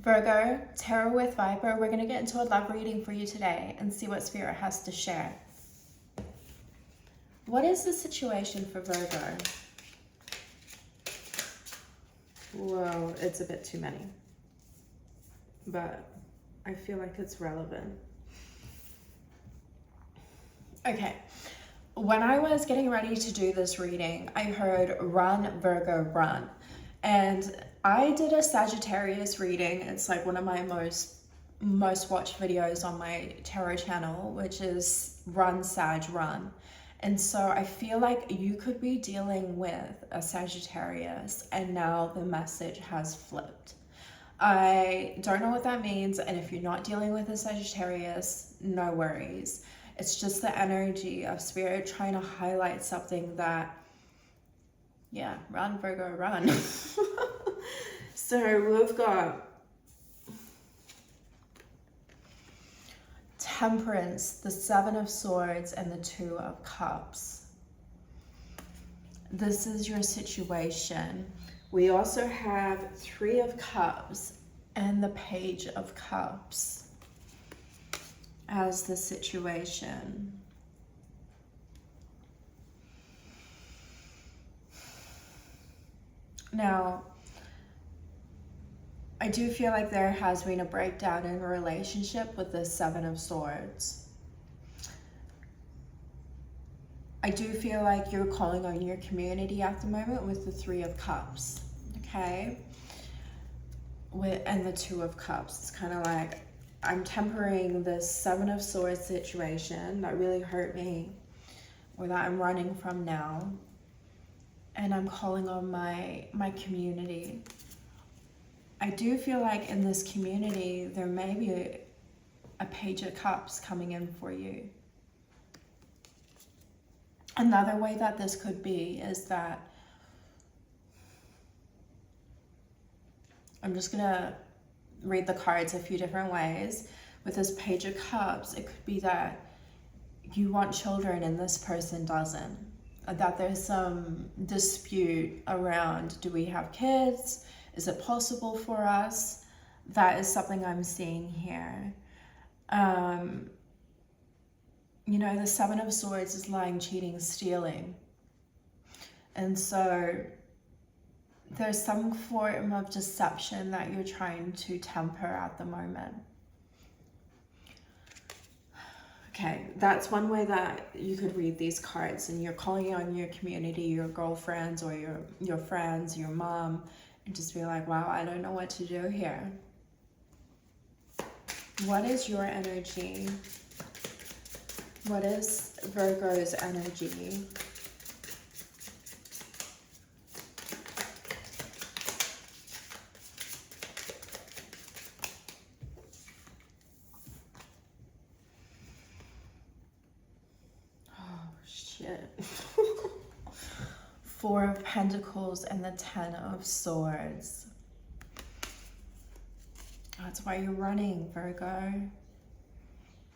Virgo, Tarot with Viper, we're going to get into a love reading for you today and see what Spirit has to share. What is the situation for Virgo? Whoa, it's a bit too many. But I feel like it's relevant. Okay. When I was getting ready to do this reading, I heard run, Virgo, run. And I did a Sagittarius reading. It's like one of my most watched videos on my tarot channel, which is Run Sag Run. And so I feel like you could be dealing with a Sagittarius and now the message has flipped. I don't know what that means, and if you're not dealing with a Sagittarius, no worries. It's just the energy of Spirit trying to highlight something that, yeah, run, Virgo, run. So we've got Temperance, the Seven of Swords, and the Two of Cups. This is your situation. We also have Three of Cups and the Page of Cups as the situation. Now, I do feel like there has been a breakdown in a relationship with the Seven of Swords. I do feel like you're calling on your community at the moment with the Three of Cups, okay? And the Two of Cups. It's kind of like I'm tempering this Seven of Swords situation that really hurt me, or that I'm running from now, and I'm calling on my community. I do feel like in this community there may be a Page of Cups coming in for you. Another way that this could be is that I'm just gonna read the cards a few different ways. With this Page of Cups, it could be that you want children and this person doesn't. That there's some dispute around, do we have kids? Is it possible for us? That is something I'm seeing here. You know, the Seven of Swords is lying, cheating, stealing. And so there's some form of deception that you're trying to temper at the moment. Okay, that's one way that you could read these cards, and you're calling on your community, your girlfriends or your friends, your mom, and just be like, wow, I don't know what to do here. What is your energy? What is Virgo's energy? Four of Pentacles and the Ten of Swords. That's why you're running, Virgo.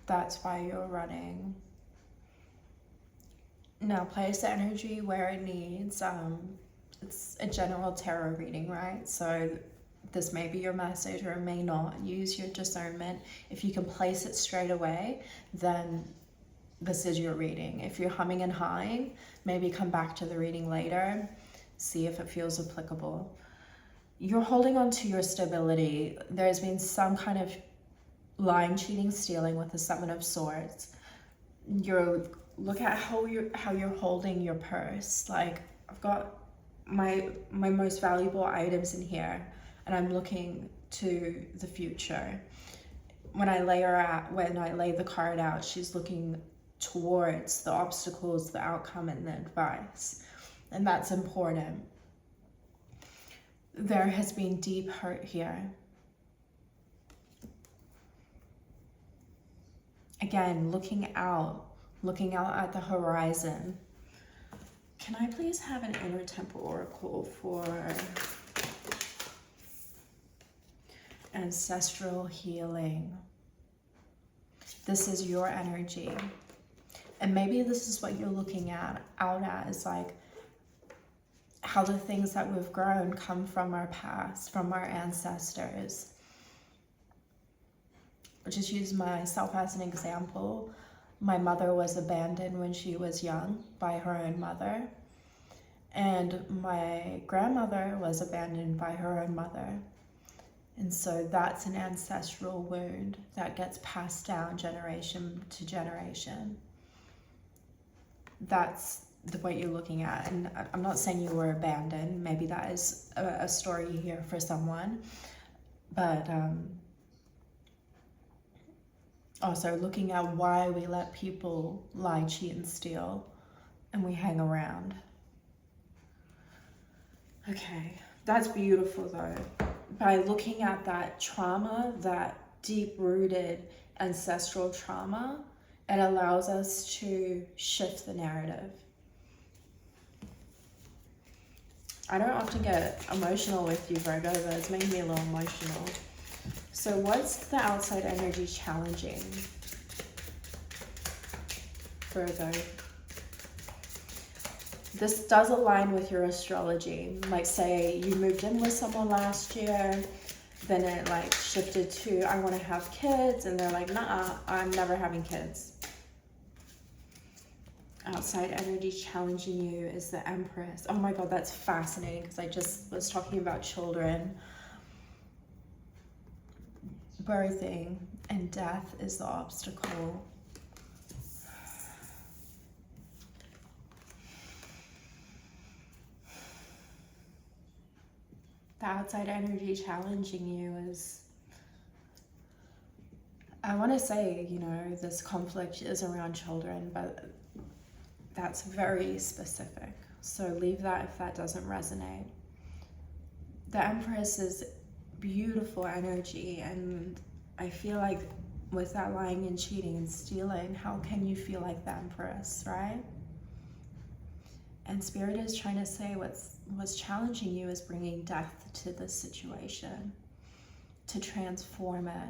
That's why you're running. Now place the energy where it needs. It's a general tarot reading, right? So this may be your message or it may not. Use your discernment. If you can place it straight away, then this is your reading. If you're humming and hawing, maybe come back to the reading later, see if it feels applicable. You're holding on to your stability. There's been some kind of lying, cheating, stealing with the Seven of Swords. Look at how you're holding your purse. Like, I've got my most valuable items in here, and I'm looking to the future. When I lay the card out, she's looking towards the obstacles, the outcome, and the advice. And that's important. There has been deep hurt here. Again, looking out at the horizon. Can I please have an inner temple oracle for ancestral healing? This is your energy. And maybe this is what you're looking out at, is like how the things that we've grown come from our past, from our ancestors. just use myself as an example. My mother was abandoned when she was young by her own mother. And my grandmother was abandoned by her own mother. And so that's an ancestral wound that gets passed down generation to generation. That's what you're looking at. And I'm not saying you were abandoned. Maybe that is a story you hear for someone. But also looking at why we let people lie, cheat, and steal, and we hang around. Okay, that's beautiful though. By looking at that trauma, that deep-rooted ancestral trauma, it allows us to shift the narrative. I don't often get emotional with you, Virgo, but it's made me a little emotional. So what's the outside energy challenging, Virgo? This does align with your astrology. Like say you moved in with someone last year, then it like shifted to, I want to have kids, and they're like, nah, I'm never having kids. Outside energy challenging you is the Empress. Oh my God, that's fascinating because I just was talking about children. Birthing and death is the obstacle. The outside energy challenging you is, I want to say, you know, this conflict is around children, but that's very specific. So leave that if that doesn't resonate. The Empress is beautiful energy, and I feel like with that lying and cheating and stealing, how can you feel like the Empress, right? And Spirit is trying to say what's challenging you is bringing death to this situation, to transform it,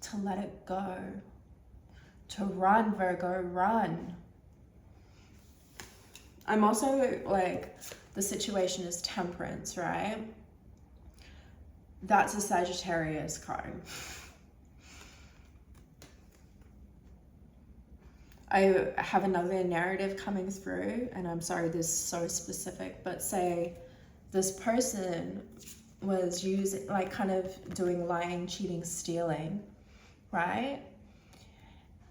to let it go, to run, Virgo, run. I'm also like, the situation is Temperance, right? That's a Sagittarius card. I have another narrative coming through, and I'm sorry this is so specific, but say this person was using, like kind of doing lying, cheating, stealing, right?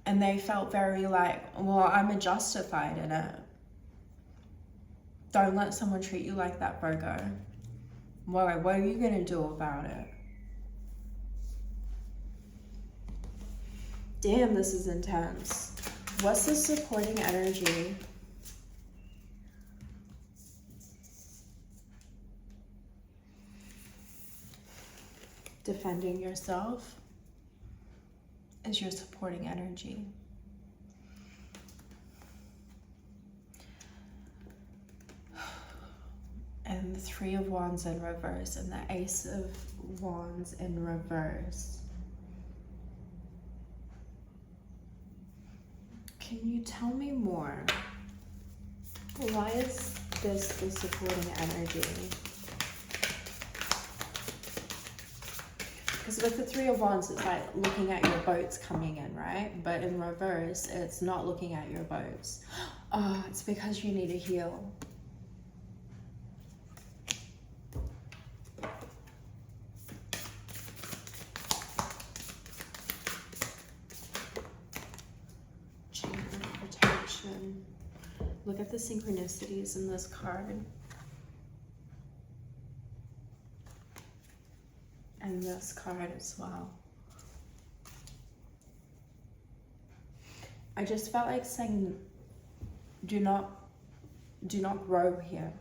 And they felt very like, well, I'm justified in it. Don't let someone treat you like that, Virgo. What are you gonna do about it? Damn, this is intense. What's the supporting energy? Defending yourself is your supporting energy. And the Three of Wands in reverse and the Ace of Wands in reverse. Can you tell me more? Why is this the supporting energy? Because with the Three of Wands, it's like looking at your boats coming in, right? But in reverse, it's not looking at your boats. Oh, it's because you need to heal. Look at the synchronicities in this card. And this card as well. I just felt like saying, do not grow here.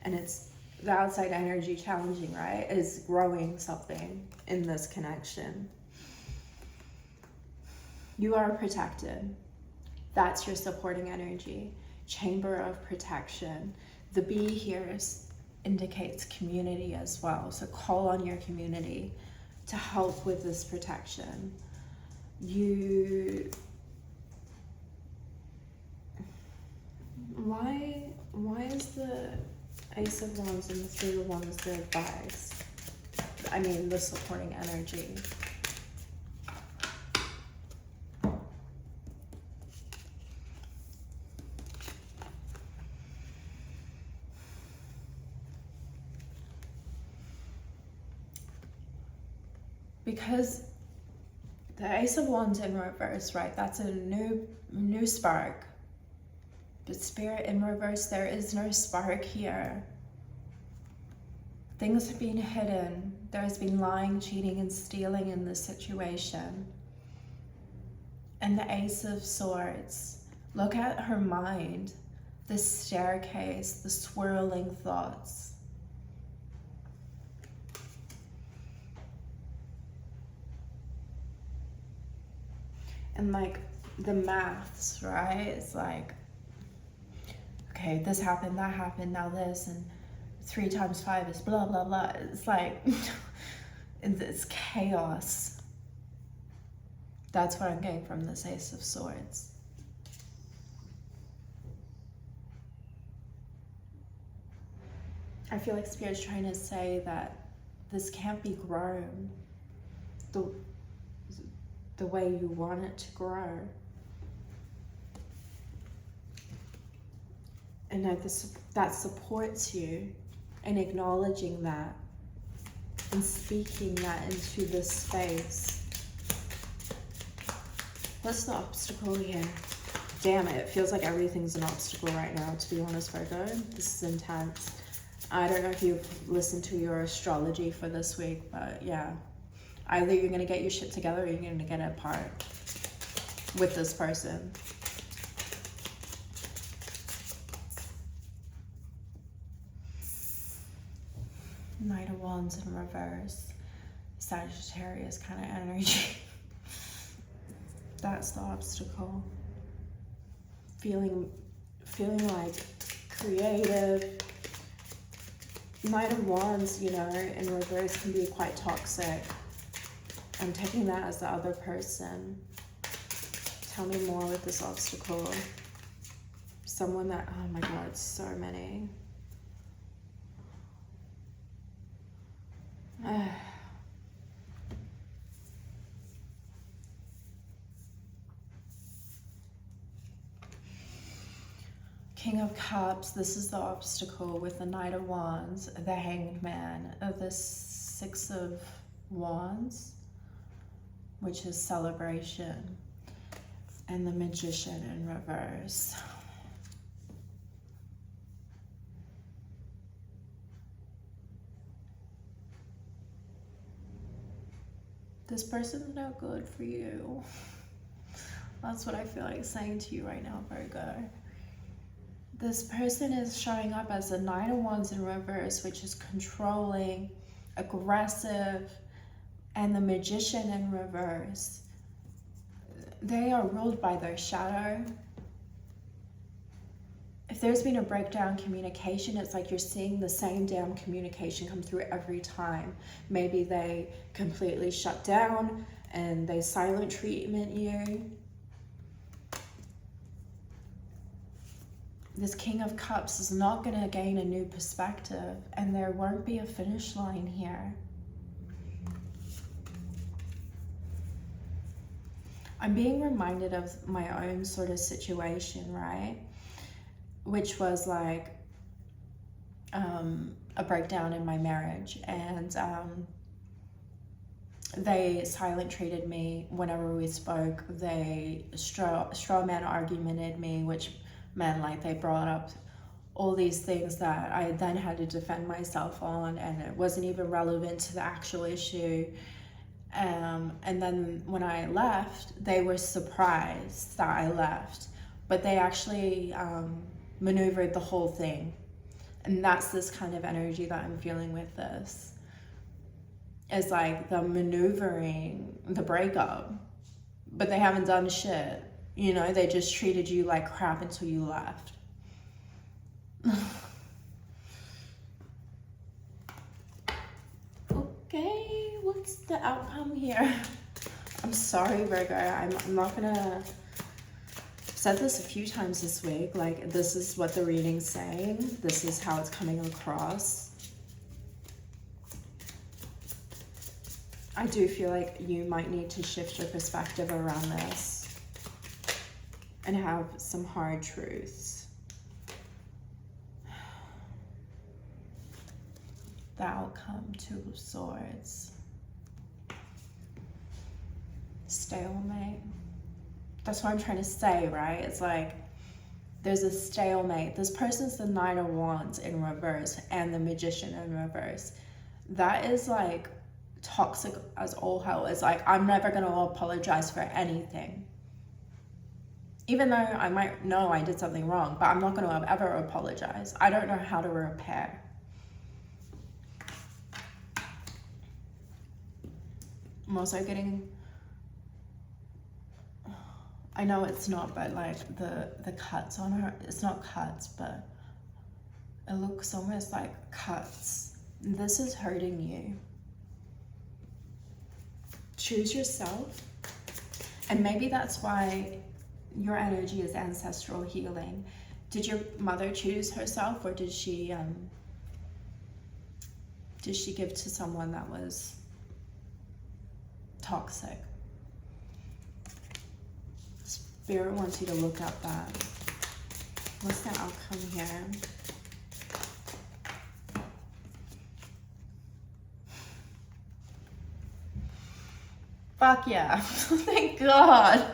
And it's the outside energy challenging, right? Is growing something in this connection. You are protected. That's your supporting energy. Chamber of protection. The bee here indicates community as well. So call on your community to help with this protection. Why is the Ace of Wands and the Three of Wands the advice? I mean the supporting energy. Because the Ace of Wands in reverse, right? That's a new spark. But Spirit in reverse, there is no spark here. Things have been hidden. There's been lying, cheating, and stealing in this situation. And the Ace of Swords. Look at her mind. The staircase, the swirling thoughts. And like the maths, right? It's like, okay, this happened, that happened, now this, and 3 times 5 is blah, blah, blah. It's like, it's chaos. That's what I'm getting from this Ace of Swords. I feel like Spirit's trying to say that this can't be grown the way you want it to grow. And that supports you in acknowledging that and speaking that into this space. What's the obstacle here? Damn it feels like everything's an obstacle right now, to be honest, Virgo. This is intense. I don't know if you've listened to your astrology for this week, but yeah. Either you're going to get your shit together or you're going to get it apart with this person. Knight of Wands in reverse. Sagittarius kind of energy. That's the obstacle. Feeling like creative. Knight of Wands, you know, in reverse can be quite toxic. I'm taking that as the other person. Tell me more with this obstacle. Someone that, oh my God, so many. King of Cups, this is the obstacle with the Knight of Wands, the Hanged Man, the 6 of Wands, which is celebration, and the Magician in reverse. This person's no good for you. That's what I feel like saying to you right now, Virgo. This person is showing up as a Knight of Wands in reverse, which is controlling, aggressive, and the Magician in reverse. They are ruled by their shadow. If there's been a breakdown in communication, it's like you're seeing the same damn communication come through every time. Maybe they completely shut down and they silent treatment you. This King of Cups is not going to gain a new perspective, and there won't be a finish line here. I'm being reminded of my own sort of situation, right? Which was like a breakdown in my marriage, and they silent treated me whenever we spoke. They straw man argumented me, which meant like they brought up all these things that I then had to defend myself on, and it wasn't even relevant to the actual issue. And then when I left, they were surprised that I left, but they actually maneuvered the whole thing. And that's this kind of energy that I'm feeling with this. It's like the maneuvering the breakup, but they haven't done shit. You know, they just treated you like crap until you left. Okay, what's the outcome here? I'm sorry, Virgo. I'm not gonna... I've said this a few times this week. Like, this is what the reading's saying. This is how it's coming across. I do feel like you might need to shift your perspective around this and have some hard truths. The outcome, Two of Swords. Stalemate. That's what I'm trying to say, right? It's like there's a stalemate. This person's the Nine of Wands in reverse and the Magician in reverse. That is like toxic as all hell. It's like, I'm never going to apologize for anything. Even though I might know I did something wrong, but I'm not going to ever apologize. I don't know how to repair. I'm also getting, I know it's not, but like the cuts on her, it's not cuts, but it looks almost like cuts. This is hurting you. Choose yourself. And maybe that's why your energy is ancestral healing. Did your mother choose herself, or did she give to someone that was toxic? Spirit wants you to look at that. What's the outcome here? Fuck yeah. Thank God.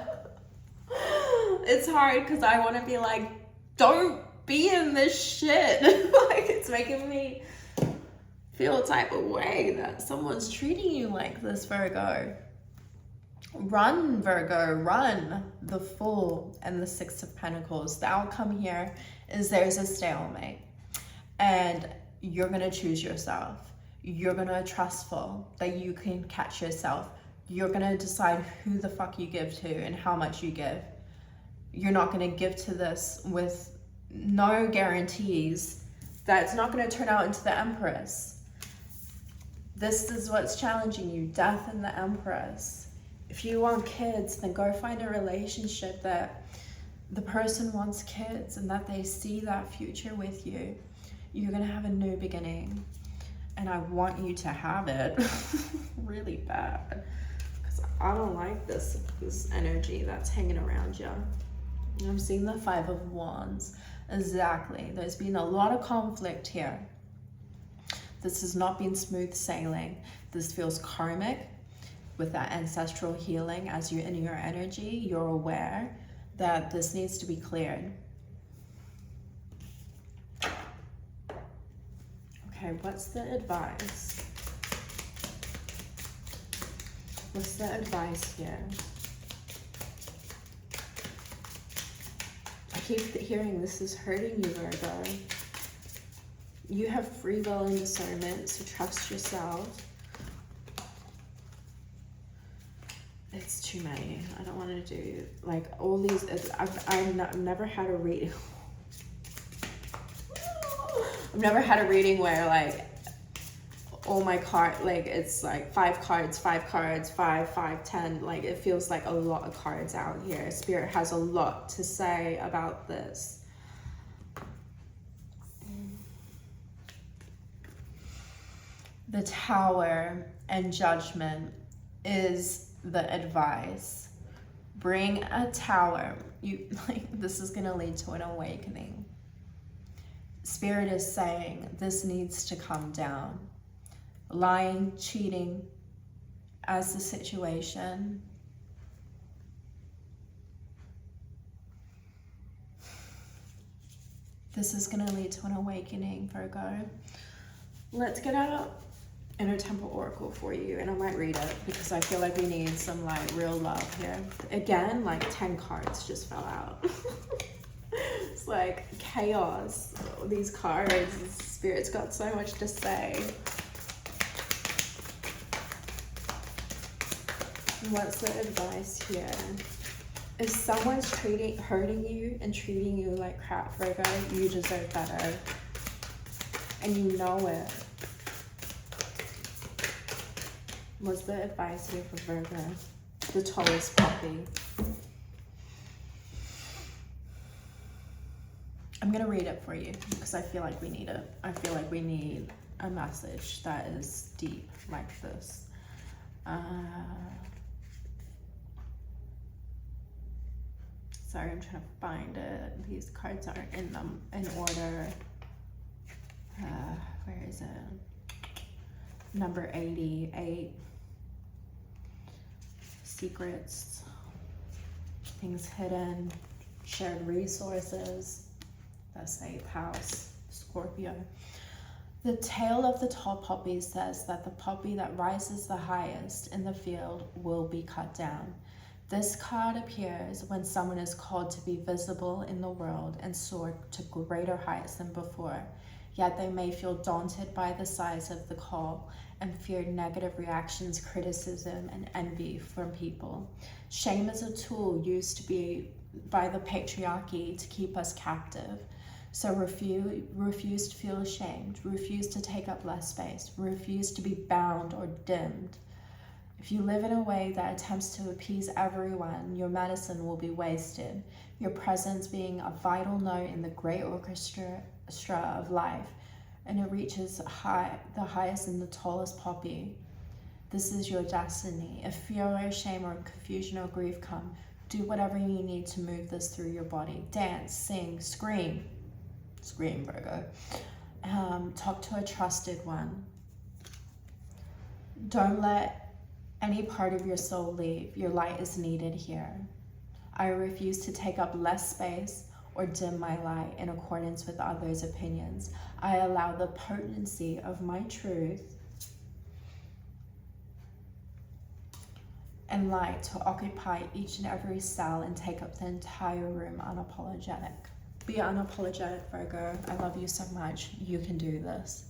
It's hard because I want to be like, don't be in this shit. Like, it's making me feel a type of way that someone's treating you like this, Virgo. Run, Virgo, run. The Fool and the Six of Pentacles. The outcome here is there's a stalemate. And you're going to choose yourself. You're going to trustful that you can catch yourself. You're going to decide who the fuck you give to and how much you give. You're not going to give to this with no guarantees that it's not going to turn out into the Empress. This is what's challenging you, Death and the Empress. If you want kids, then go find a relationship that the person wants kids and that they see that future with you. You're going to have a new beginning. And I want you to have it really bad. Because I don't like this energy that's hanging around you. I'm seeing the Five of Wands. Exactly. There's been a lot of conflict here. This has not been smooth sailing. This feels karmic. With that ancestral healing, as you're in your energy, you're aware that this needs to be cleared. Okay, what's the advice? What's the advice here? I keep hearing this is hurting you, Virgo. You have free will and discernment, so trust yourself. It's too many. I don't want to do like all these. I've never had a reading. I've never had a reading where like all my card, like it's like 5 cards, 5 cards, 5, 5, 10. Like it feels like a lot of cards out here. Spirit has a lot to say about this. The Tower and Judgment is the advice. Bring a tower. You like this is going to lead to an awakening. Spirit is saying this needs to come down. Lying, cheating as the situation. This is going to lead to an awakening, Virgo. Let's get out Inner Temple Oracle for you, and I might read it because I feel like we need some like real love here. Again, like 10 cards just fell out. It's like chaos. These cards, Spirit's got so much to say. What's the advice here? If someone's hurting you and treating you like crap, Virgo, you deserve better. And you know it. What's the advice here for Virgo? The tallest puppy. I'm going to read it for you because I feel like we need it. I feel like we need a message that is deep like this. Sorry, I'm trying to find it. These cards aren't in order. Where is it? Number 88. Secrets. Things hidden. Shared resources. That's 8th house. Scorpio. The tale of the tall poppy says that the poppy that rises the highest in the field will be cut down. This card appears when someone is called to be visible in the world and soar to greater heights than before, yet they may feel daunted by the size of the call and fear negative reactions, criticism, and envy from people. Shame is a tool used to be by the patriarchy to keep us captive. So refuse to feel ashamed, refuse to take up less space, refuse to be bound or dimmed. If you live in a way that attempts to appease everyone, your medicine will be wasted, your presence being a vital note in the great orchestra of life, and it reaches the highest and the tallest poppy. This is your destiny. If fear or shame or confusion or grief come, do whatever you need to move this through your body. Dance, sing, scream. Scream, Virgo. Talk to a trusted one. Don't let any part of your soul leave. Your light is needed here. I refuse to take up less space or dim my light in accordance with others' opinions. I allow the potency of my truth and light to occupy each and every cell and take up the entire room unapologetic. Be unapologetic, Virgo. I love you so much. You can do this.